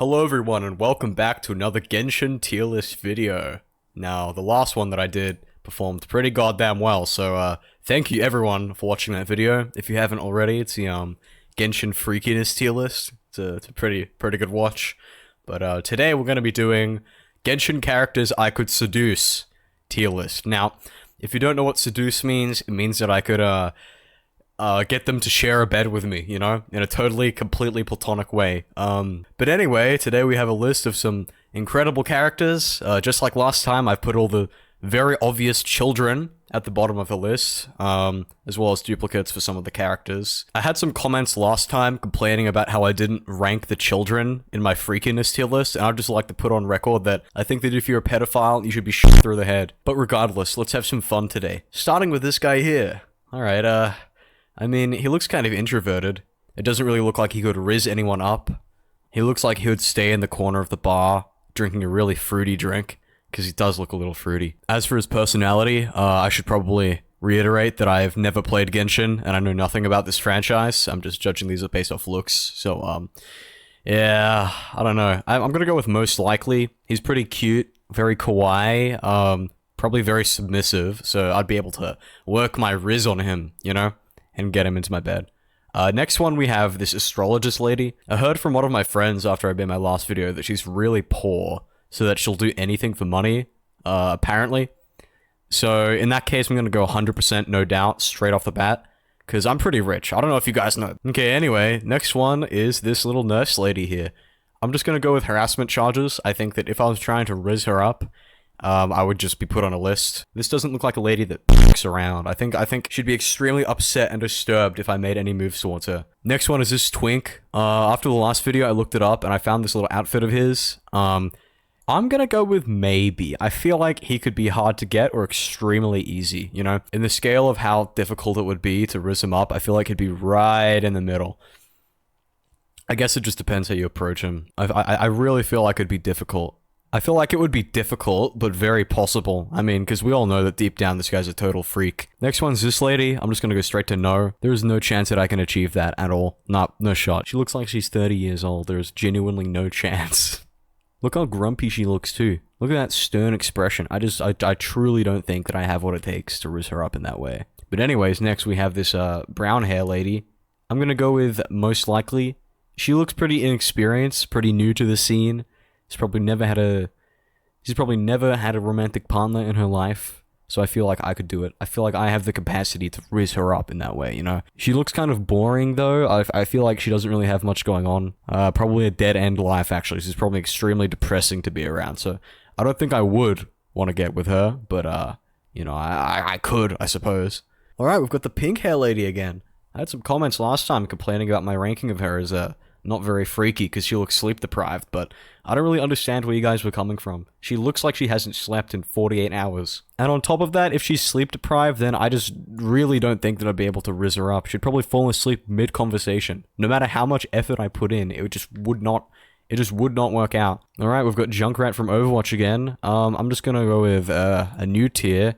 Hello everyone and welcome back to another Genshin tier list video. Now, the last one that I did performed pretty goddamn well, so thank you everyone for watching that video. If you haven't already, it's the Genshin freakiness tier list. It's a pretty good watch. But today we're going to be doing Genshin characters I could seduce tier list. Now, if you don't know what seduce means, it means that I could get them to share a bed with me, you know, in a completely platonic way. But anyway, today we have a list of some incredible characters. Just like last time, I've put all the very obvious children at the bottom of the list, as well as duplicates for some of the characters. I had some comments last time complaining about how I didn't rank the children in my freakiness tier list, and I'd just like to put on record that I think that if you're a pedophile, you should be shot through the head. But regardless, let's have some fun today. Starting with this guy here. Alright, I mean, he looks kind of introverted. It doesn't really look like he could rizz anyone up. He looks like he would stay in the corner of the bar, drinking a really fruity drink, because he does look a little fruity. As for his personality, I should probably reiterate that I've never played Genshin, and I know nothing about this franchise. I'm just judging these based off looks, so, yeah, I don't know. I'm gonna go with most likely. He's pretty cute, very kawaii, probably very submissive, so I'd be able to work my rizz on him, you know? And get him into my bed. Next one we have this astrologist lady. I heard from one of my friends after I made my last video that she's really poor, so that she'll do anything for money, apparently. So in that case, I'm gonna go 100% no doubt, straight off the bat, because I'm pretty rich. I don't know if you guys know. Okay, anyway, next one is this little nurse lady here. I'm just gonna go with harassment charges. I think that if I was trying to rizz her up, I would just be put on a list. This doesn't look like a lady that f***s around. I think she'd be extremely upset and disturbed if I made any moves towards her. Next one is this twink. After the last video, I looked it up and I found this little outfit of his. I'm gonna go with maybe. I feel like he could be hard to get or extremely easy, you know? In the scale of how difficult it would be to rizz him up, I feel like he'd be right in the middle. I guess it just depends how you approach him. I really feel like it'd be difficult. I feel like it would be difficult, but very possible. I mean, because we all know that deep down this guy's a total freak. Next one's this lady. I'm just gonna go straight to no. There is no chance that I can achieve that at all. Nah, no shot. She looks like she's 30 years old. There's genuinely no chance. Look how grumpy she looks too. Look at that stern expression. I truly don't think that I have what it takes to rizz her up in that way. But anyways, next we have this brown hair lady. I'm gonna go with most likely. She looks pretty inexperienced, pretty new to the scene. She's probably never had a romantic partner in her life, so I feel like I could do it. I feel like I have the capacity to rizz her up in that way, you know? She looks kind of boring, though. I feel like she doesn't really have much going on. Probably a dead-end life, actually. She's probably extremely depressing to be around, so I don't think I would want to get with her, but, you know, I could, I suppose. Alright, we've got the pink hair lady again. I had some comments last time complaining about my ranking of her as, not very freaky because she looks sleep deprived, but I don't really understand where you guys were coming from. She looks like she hasn't slept in 48 hours. And on top of that, if she's sleep deprived, then I just really don't think that I'd be able to rizz her up. She'd probably fall asleep mid-conversation. No matter how much effort I put in, it just would not work out. Alright, we've got Junkrat from Overwatch again. I'm just gonna go with a new tier.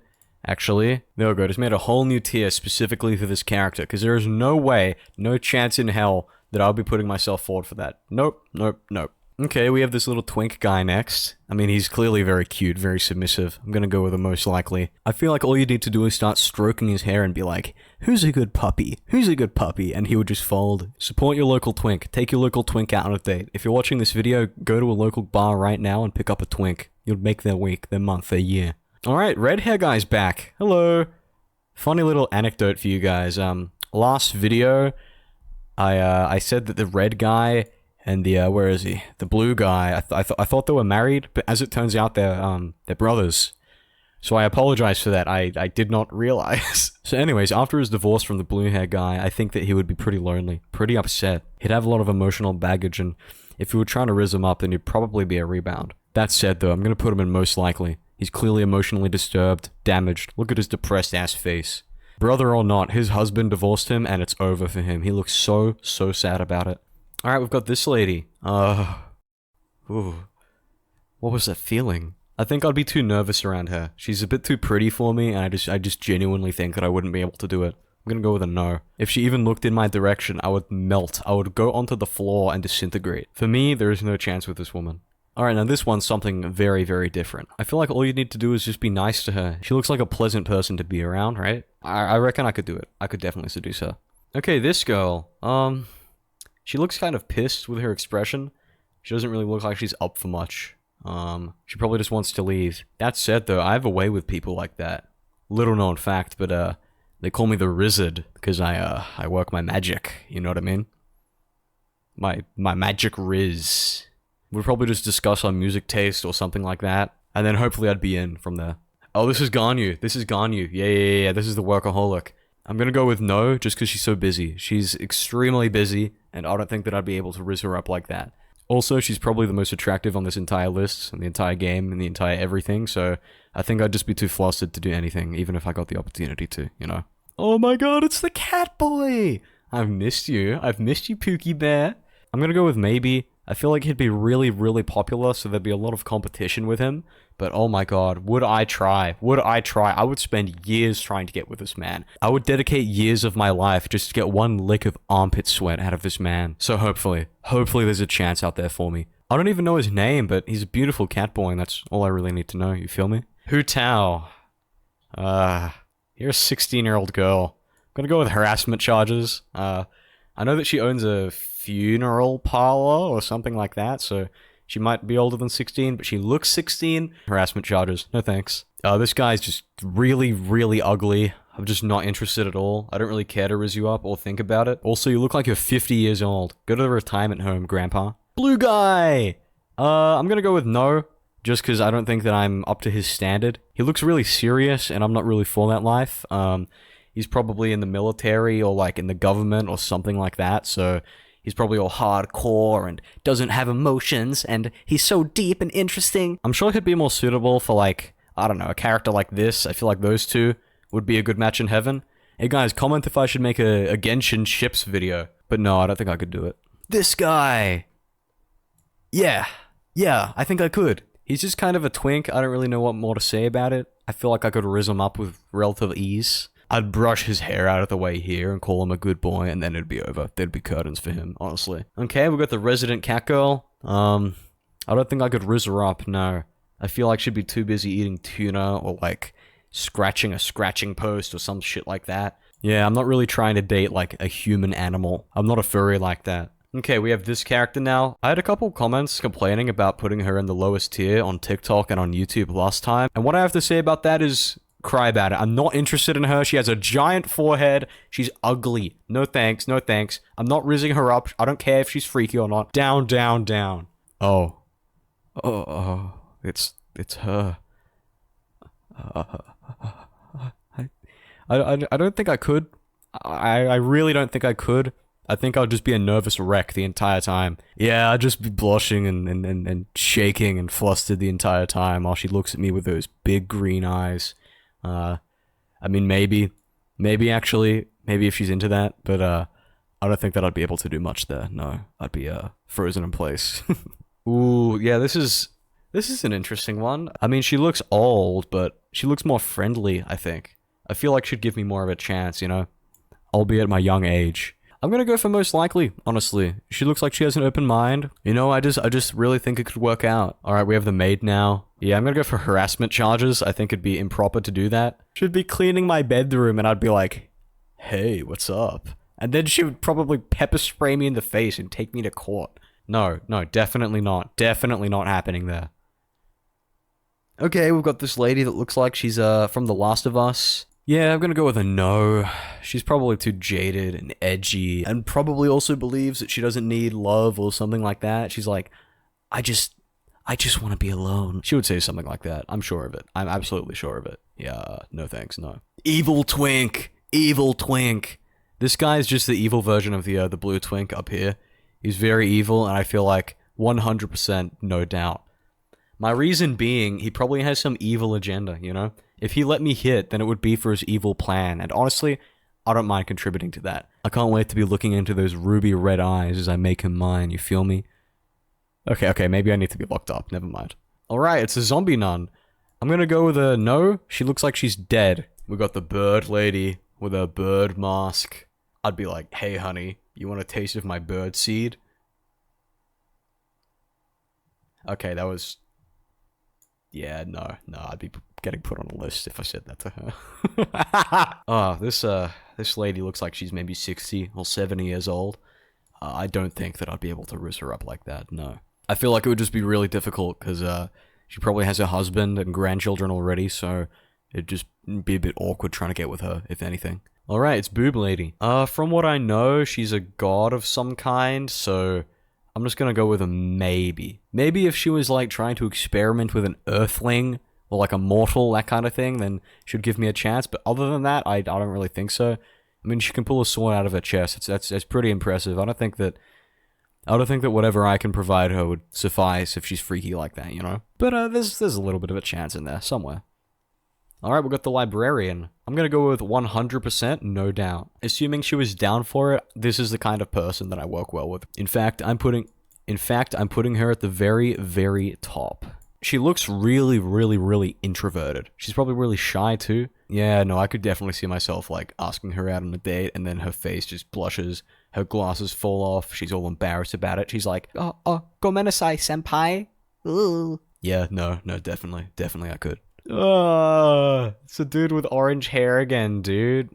Actually, there we go. Just made a whole new tier specifically for this character, because there is no way, no chance in hell that I'll be putting myself forward for that. Nope, nope, nope. Okay, we have this little twink guy next. I mean, he's clearly very cute, very submissive. I'm gonna go with the most likely. I feel like all you need to do is start stroking his hair and be like, who's a good puppy? Who's a good puppy? And he would just fold. Support your local twink. Take your local twink out on a date. If you're watching this video, go to a local bar right now and pick up a twink. You'll make their week, their month, their year. Alright, red hair guy's back. Hello. Funny little anecdote for you guys. Last video, I said that the red guy and the, where is he? The blue guy, I thought they were married, but as it turns out, they're brothers. So I apologize for that, I did not realize. So anyways, after his divorce from the blue hair guy, I think that he would be pretty lonely, pretty upset. He'd have a lot of emotional baggage, and if you were trying to rizz him up, then he'd probably be a rebound. That said though, I'm gonna put him in most likely. He's clearly emotionally disturbed, damaged. Look at his depressed ass face. Brother or not, his husband divorced him and it's over for him. He looks so sad about it. Alright, we've got this lady. Ooh. What was that feeling? I think I'd be too nervous around her. She's a bit too pretty for me, and I just genuinely think that I wouldn't be able to do it. I'm gonna go with a no. If she even looked in my direction, I would melt. I would go onto the floor and disintegrate. For me, there is no chance with this woman. Alright, now this one's something very, very different. I feel like all you need to do is just be nice to her. She looks like a pleasant person to be around, right? I reckon I could do it. I could definitely seduce her. Okay, this girl. She looks kind of pissed with her expression. She doesn't really look like she's up for much. She probably just wants to leave. That said, though, I have a way with people like that. Little known fact, but, they call me the Rizz because I work my magic. You know what I mean? My magic Rizz. We'd probably just discuss our music taste or something like that. And then hopefully I'd be in from there. Oh, this is Ganyu. This is Ganyu. Yeah. This is the workaholic. I'm gonna go with no, just because she's so busy. She's extremely busy, and I don't think that I'd be able to rizz her up like that. Also, she's probably the most attractive on this entire list, and the entire game, and the entire everything, so I think I'd just be too flustered to do anything, even if I got the opportunity to, you know? Oh my god, it's the cat boy! I've missed you, Pookie Bear. I'm gonna go with maybe. I feel like he'd be really, really popular, so there'd be a lot of competition with him. But oh my god, would I try? Would I try? I would spend years trying to get with this man. I would dedicate years of my life just to get one lick of armpit sweat out of this man. So hopefully there's a chance out there for me. I don't even know his name, but he's a beautiful cat boy, and that's all I really need to know, you feel me? Hu Tao. You're a 16-year-old girl. I'm gonna go with harassment charges. I know that she owns a funeral parlor or something like that, so she might be older than 16, but she looks 16. Harassment charges. No thanks. This guy's just really, really ugly. I'm just not interested at all. I don't really care to rizz you up or think about it. Also, you look like you're 50 years old. Go to the retirement home, grandpa. Blue guy! I'm gonna go with no, just because I don't think that I'm up to his standard. He looks really serious, and I'm not really for that life. He's probably in the military or like in the government or something like that, so he's probably all hardcore and doesn't have emotions, and he's so deep and interesting. I'm sure he'd be more suitable for like, I don't know, a character like this. I feel like those two would be a good match in heaven. Hey guys, comment if I should make a Genshin ships video. But no, I don't think I could do it. This guy! Yeah, I think I could. He's just kind of a twink. I don't really know what more to say about it. I feel like I could rizz him up with relative ease. I'd brush his hair out of the way here and call him a good boy, and then it'd be over. There'd be curtains for him, honestly. Okay, we've got the resident cat girl. I don't think I could rizz her up, no. I feel like she'd be too busy eating tuna or, like, scratching a scratching post or some shit like that. Yeah, I'm not really trying to date, like, a human animal. I'm not a furry like that. Okay, we have this character now. I had a couple comments complaining about putting her in the lowest tier on TikTok and on YouTube last time, and what I have to say about that is cry about it. I'm not interested in her. She has a giant forehead. She's ugly. No thanks, no thanks. I'm not rizzing her up. I don't care if she's freaky or not. Down, down, down. Oh. It's her. I don't think I could. I really don't think I could. I think I'll just be a nervous wreck the entire time. Yeah, I'd just be blushing and shaking and flustered the entire time while she looks at me with those big green eyes. I mean, maybe if she's into that, but, I don't think that I'd be able to do much there. No, I'd be, frozen in place. Ooh, yeah, this is an interesting one. I mean, she looks old, but she looks more friendly, I think. I feel like she'd give me more of a chance, you know? Albeit my young age. I'm gonna go for most likely, honestly. She looks like she has an open mind. You know, I just really think it could work out. Alright, we have the maid now. Yeah, I'm gonna go for harassment charges. I think it'd be improper to do that. She'd be cleaning my bedroom and I'd be like, hey, what's up? And then she would probably pepper spray me in the face and take me to court. No, definitely not. Definitely not happening there. Okay, we've got this lady that looks like she's, from The Last of Us. Yeah, I'm gonna go with a no. She's probably too jaded and edgy, and probably also believes that she doesn't need love or something like that. She's like, I just want to be alone. She would say something like that. I'm sure of it. I'm absolutely sure of it. Yeah, no thanks, no. Evil twink! Evil twink! This guy is just the evil version of the blue twink up here. He's very evil, and I feel like 100% no doubt. My reason being, he probably has some evil agenda, you know? If he let me hit, then it would be for his evil plan, and honestly, I don't mind contributing to that. I can't wait to be looking into those ruby red eyes as I make him mine, you feel me? Okay, maybe I need to be locked up, never mind. Alright, it's a zombie nun. I'm gonna go with a no. She looks like she's dead. We got the bird lady. with a bird mask. I'd be like, hey honey, you want a taste of my bird seed? Okay, that was... Yeah, no, I'd be getting put on a list if I said that to her. Oh, this lady looks like she's maybe 60 or 70 years old. I don't think that I'd be able to rizz her up like that, no. I feel like it would just be really difficult, because, she probably has a husband and grandchildren already, so it'd just be a bit awkward trying to get with her, if anything. Alright, it's Boob Lady. From what I know, she's a god of some kind, so I'm just gonna go with a maybe. Maybe if she was, like, trying to experiment with an earthling, or like a mortal, that kind of thing, then she'd give me a chance, but other than that, I don't really think so. I mean, she can pull a sword out of her chest, that's pretty impressive. I don't think that whatever I can provide her would suffice if she's freaky like that, you know? But, there's a little bit of a chance in there, somewhere. Alright, we've got the librarian. I'm gonna go with 100%, no doubt. Assuming she was down for it, this is the kind of person that I work well with. In fact, I'm putting her at the very, very top. She looks really, really, really introverted. She's probably really shy too. Yeah, no, I could definitely see myself, like, asking her out on a date, and then her face just blushes, her glasses fall off, she's all embarrassed about it, she's like, oh, gomenasai, senpai? Ooh. Yeah, no, definitely I could. It's a dude with orange hair again, dude.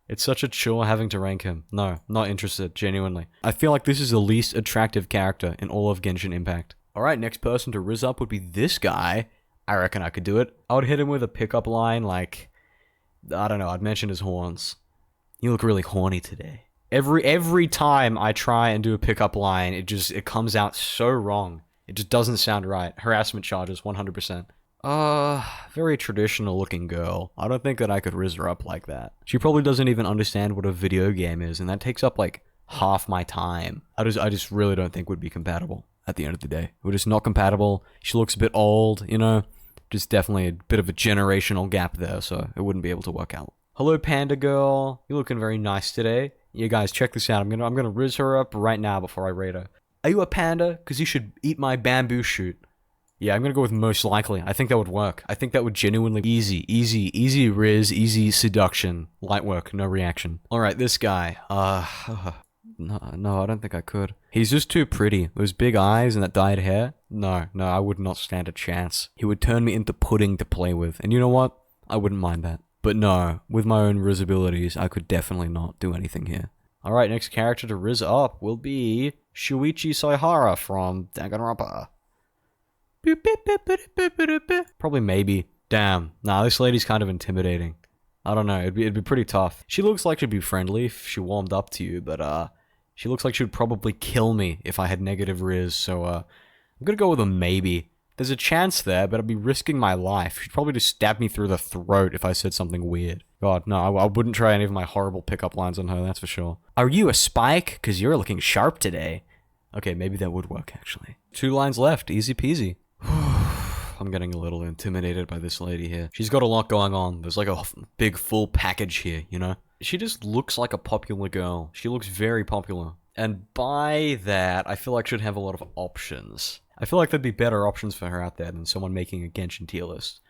It's such a chore having to rank him. No, not interested, genuinely. I feel like this is the least attractive character in all of Genshin Impact. Alright, next person to rizz up would be this guy. I reckon I could do it. I would hit him with a pickup line like... I don't know, I'd mention his horns. You look really horny today. Every time I try and do a pickup line, it comes out so wrong. It just doesn't sound right. Harassment charges, 100%. Very traditional looking girl. I don't think that I could rizz her up like that. She probably doesn't even understand what a video game is, and that takes up like half my time. I just really don't think would be compatible at the end of the day. We're just not compatible. She looks a bit old, you know? Just definitely a bit of a generational gap there, so it wouldn't be able to work out. Hello, panda girl. You're looking very nice today. Yeah, guys, check this out. I'm gonna rizz her up right now before I rate her. Are you a panda? Because you should eat my bamboo shoot. Yeah, I'm gonna go with most likely. I think that would work. I think that would genuinely... Easy rizz, easy seduction. Light work, no reaction. Alright, this guy. No, I don't think I could. He's just too pretty. Those big eyes and that dyed hair. No, I would not stand a chance. He would turn me into pudding to play with. And you know what? I wouldn't mind that. But no, with my own rizz abilities, I could definitely not do anything here. Alright, next character to rizz up will be... Shuichi Saihara from Danganronpa. Probably maybe. Damn. Nah, this lady's kind of intimidating. I don't know, it'd be pretty tough. She looks like she'd be friendly if she warmed up to you, but she looks like she'd probably kill me if I had negative rizz, so I'm gonna go with a maybe. There's a chance there, but I'd be risking my life. She'd probably just stab me through the throat if I said something weird. God, no, I wouldn't try any of my horrible pickup lines on her, that's for sure. Are you a spike? Because you're looking sharp today. Okay, maybe that would work, actually. 2 lines left, easy peasy. I'm getting a little intimidated by this lady here. She's got a lot going on. There's like a big full package here, you know? She just looks like a popular girl. She looks very popular. And by that, I feel like she'd have a lot of options. I feel like there'd be better options for her out there than someone making a Genshin tier list.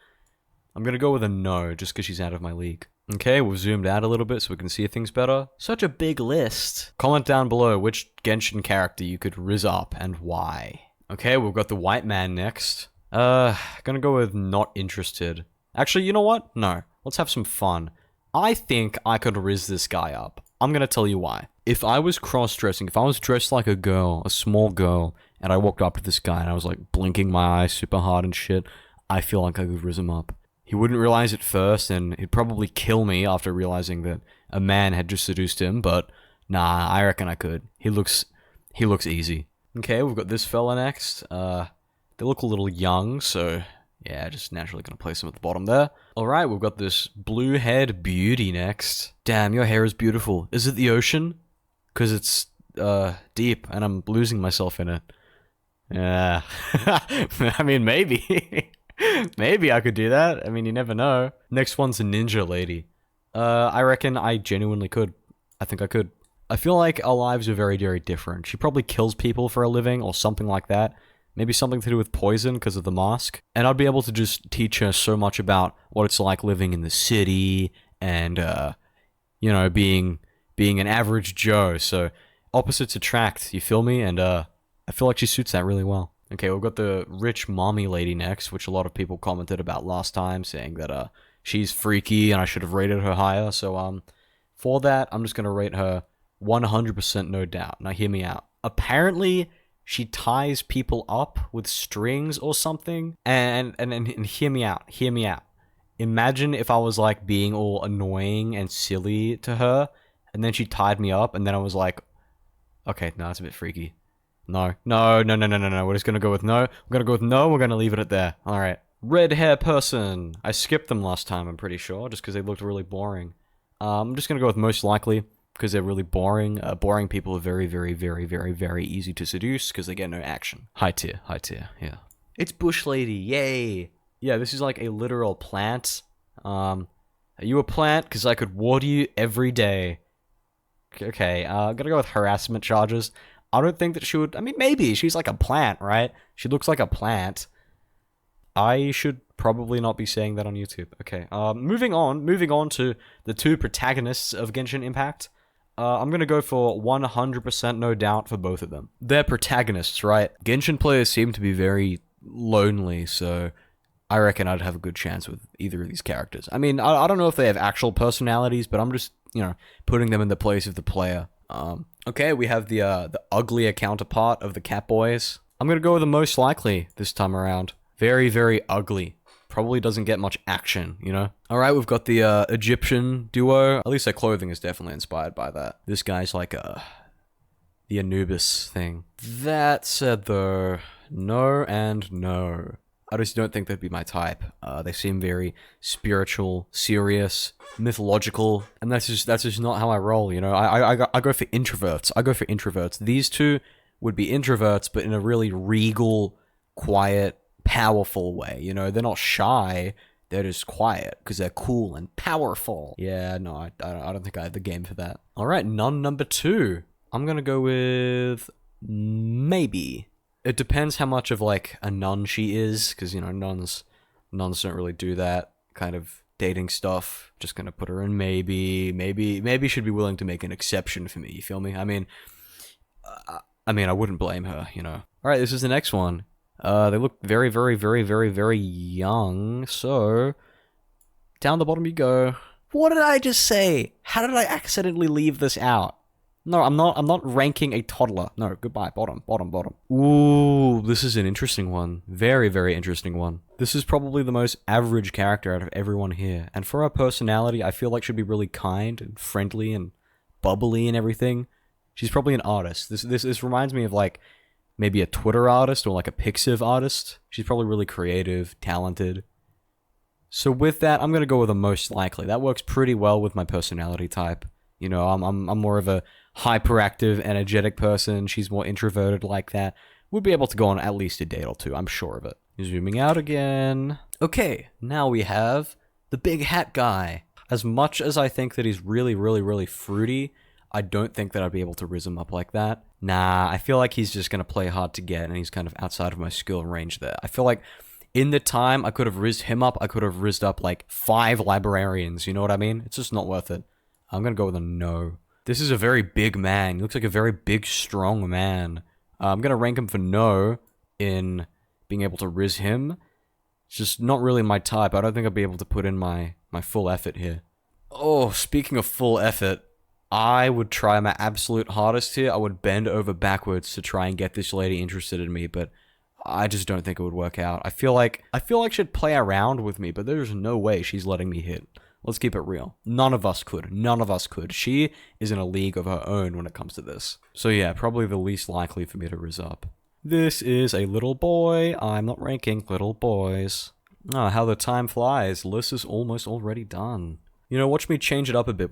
I'm gonna go with a no, just because she's out of my league. Okay, we've zoomed out a little bit so we can see things better. Such a big list. Comment down below which Genshin character you could rizz up and why. Okay, we've got the white man next. Gonna go with not interested. Actually, you know what? No. Let's have some fun. I think I could rizz this guy up. I'm gonna tell you why. If I was cross-dressing, if I was dressed like a girl, a small girl, and I walked up to this guy and I was like blinking my eyes super hard and shit, I feel like I could rizz him up. He wouldn't realize it first, and he'd probably kill me after realizing that a man had just seduced him, but nah, I reckon I could. He looks easy. Okay, we've got this fella next. They look a little young, so yeah, just naturally gonna place him at the bottom there. Alright, we've got this blue-haired beauty next. Damn, your hair is beautiful. Is it the ocean? Because it's, deep, and I'm losing myself in it. Yeah. I mean, maybe. Maybe I could do that. I mean, you never know. Next one's a ninja lady. I reckon I genuinely could. I think I could. I feel like our lives are very, very different. She probably kills people for a living, or something like that. Maybe something to do with poison because of the mask. And I'd be able to just teach her so much about what it's like living in the city and you know, being an average Joe. So opposites attract, you feel me? And I feel like she suits that really well. Okay, we've got the rich mommy lady next, which a lot of people commented about last time, saying that she's freaky and I should have rated her higher. So for that, I'm just gonna rate her 100% no doubt. Now hear me out. Apparently, she ties people up with strings or something. And hear me out. Hear me out. Imagine if I was like being all annoying and silly to her, and then she tied me up, and then I was like, okay, no, that's a bit freaky. No. We're just gonna go with no. We're gonna go with no. We're gonna leave it at there. All right. Red hair person. I skipped them last time, I'm pretty sure, just because they looked really boring. I'm just gonna go with most likely, because they're really boring. Boring people are very, very, very, very, very easy to seduce, because they get no action. High tier, yeah. It's Bush Lady, yay! Yeah, this is like a literal plant. Are you a plant? Because I could water you every day. Okay, I'm gonna go with harassment charges. I don't think that she would... I mean, maybe. She's like a plant, right? She looks like a plant. I should probably not be saying that on YouTube. Okay, moving on to the two protagonists of Genshin Impact. I'm gonna go for 100% no doubt for both of them. They're protagonists, right? Genshin players seem to be very lonely, so I reckon I'd have a good chance with either of these characters. I mean, I don't know if they have actual personalities, but I'm just, you know, putting them in the place of the player. Okay, we have the uglier counterpart of the Cat Boys. I'm gonna go with the most likely this time around. Very, very ugly. Probably doesn't get much action, you know? Alright, we've got the Egyptian duo. At least their clothing is definitely inspired by that. This guy's like the Anubis thing. That said though, no and no. I just don't think that'd be my type. They seem very spiritual, serious, mythological, and that's just not how I roll, you know? I go for introverts. I go for introverts. These two would be introverts, but in a really regal, quiet, powerful way, you know? They're not shy, they're just quiet, because they're cool and powerful. Yeah, no, I don't think I have the game for that. Alright, nun number 2. I'm gonna go with... maybe. It depends how much of, like, a nun she is, because, you know, nuns don't really do that kind of dating stuff. Just gonna put her in maybe she'd be willing to make an exception for me, you feel me? I mean, I wouldn't blame her, you know? Alright, this is the next one. They look very, very, very, very, very young, so... down the bottom you go. What did I just say? How did I accidentally leave this out? No, I'm not ranking a toddler. No, goodbye, bottom. Ooh, this is an interesting one. Very, very interesting one. This is probably the most average character out of everyone here, and for her personality, I feel like she'd be really kind and friendly and bubbly and everything. She's probably an artist. This reminds me of, like, maybe a Twitter artist or like a Pixiv artist. She's probably really creative, talented. So with that, I'm gonna go with the most likely. That works pretty well with my personality type. You know, I'm more of a hyperactive, energetic person. She's more introverted like that. We'll be able to go on at least a date or two, I'm sure of it. Zooming out again. Okay, now we have the big hat guy. As much as I think that he's really, really, really fruity, I don't think that I'd be able to rizz him up like that. Nah, I feel like he's just gonna play hard to get, and he's kind of outside of my skill range there. I feel like in the time I could have rizzed him up, I could have rizzed up like 5 librarians, you know what I mean? It's just not worth it. I'm gonna go with a no. This is a very big man. He looks like a very big, strong man. I'm gonna rank him for no in being able to rizz him. It's just not really my type. I don't think I'd be able to put in my full effort here. Oh, speaking of full effort, I would try my absolute hardest here. I would bend over backwards to try and get this lady interested in me, but I just don't think it would work out. I feel like she'd play around with me, but there's no way she's letting me hit. Let's keep it real. None of us could. None of us could. She is in a league of her own when it comes to this. So yeah, probably the least likely for me to rizz up. This is a little boy. I'm not ranking little boys. Oh, how the time flies. List is almost already done. You know, watch me change it up a bit.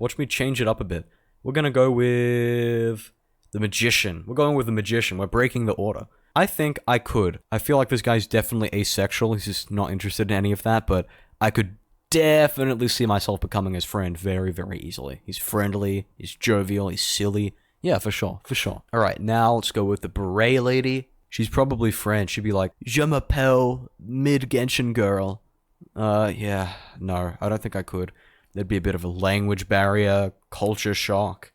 We're gonna go with the Magician. We're going with the Magician. We're breaking the order. I think I could. I feel like this guy's definitely asexual. He's just not interested in any of that, but I could definitely see myself becoming his friend very, very easily. He's friendly, he's jovial, he's silly. Yeah, for sure. Alright, now let's go with the Beret Lady. She's probably French. She'd be like, Je m'appelle mid-Genshin girl. Yeah, no, I don't think I could. there'd be a bit of a language barrier, culture shock,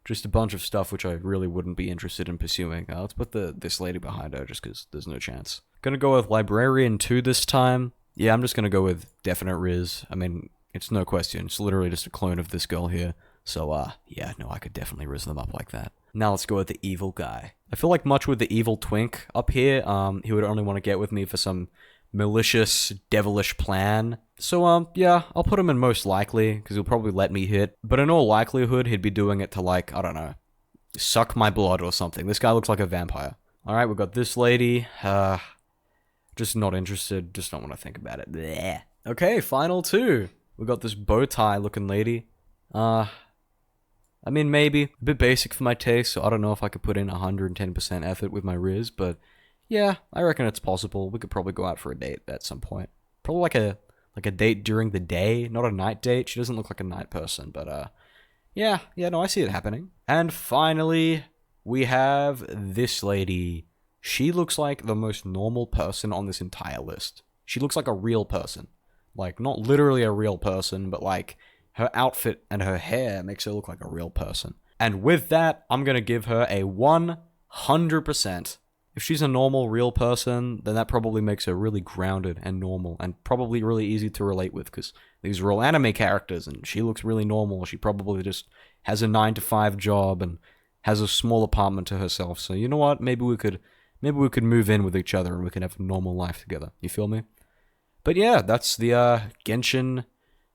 just a bunch of stuff which I really wouldn't be interested in pursuing. Let's put this lady behind her just because there's no chance. Gonna go with Librarian 2 this time. Yeah, I'm just gonna go with definite Rizz. I mean, it's no question. It's literally just a clone of this girl here. So, yeah, no, I could definitely Rizz them up like that. Now let's go with the evil guy. I feel like much with the evil twink up here, he would only want to get with me for some malicious, devilish plan. So, yeah, I'll put him in most likely, because he'll probably let me hit. But in all likelihood, he'd be doing it to, like, I don't know, suck my blood or something. This guy looks like a vampire. Alright, we've got this lady. Just not interested. Just don't want to think about it. Blech. Okay, final 2. We got this bow tie looking lady. I mean, maybe. A bit basic for my taste, so I don't know if I could put in 110% effort with my Rizz, but yeah, I reckon it's possible. We could probably go out for a date at some point. Probably like a date during the day, not a night date. She doesn't look like a night person, but yeah, no, I see it happening. And finally, we have this lady. She looks like the most normal person on this entire list. She looks like a real person. Like, not literally a real person, but like, her outfit and her hair makes her look like a real person. And with that, I'm gonna give her a 100%. If she's a normal, real person, then that probably makes her really grounded and normal, and probably really easy to relate with, because these are all anime characters, and she looks really normal. She probably just has a 9-to-5 job, and has a small apartment to herself. So you know what? Maybe we could move in with each other, and we can have a normal life together. You feel me? But yeah, that's the Genshin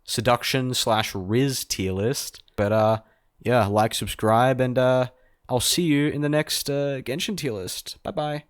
seduction / Rizz tier list. But yeah, like, subscribe, and I'll see you in the next Genshin tier list. Bye bye.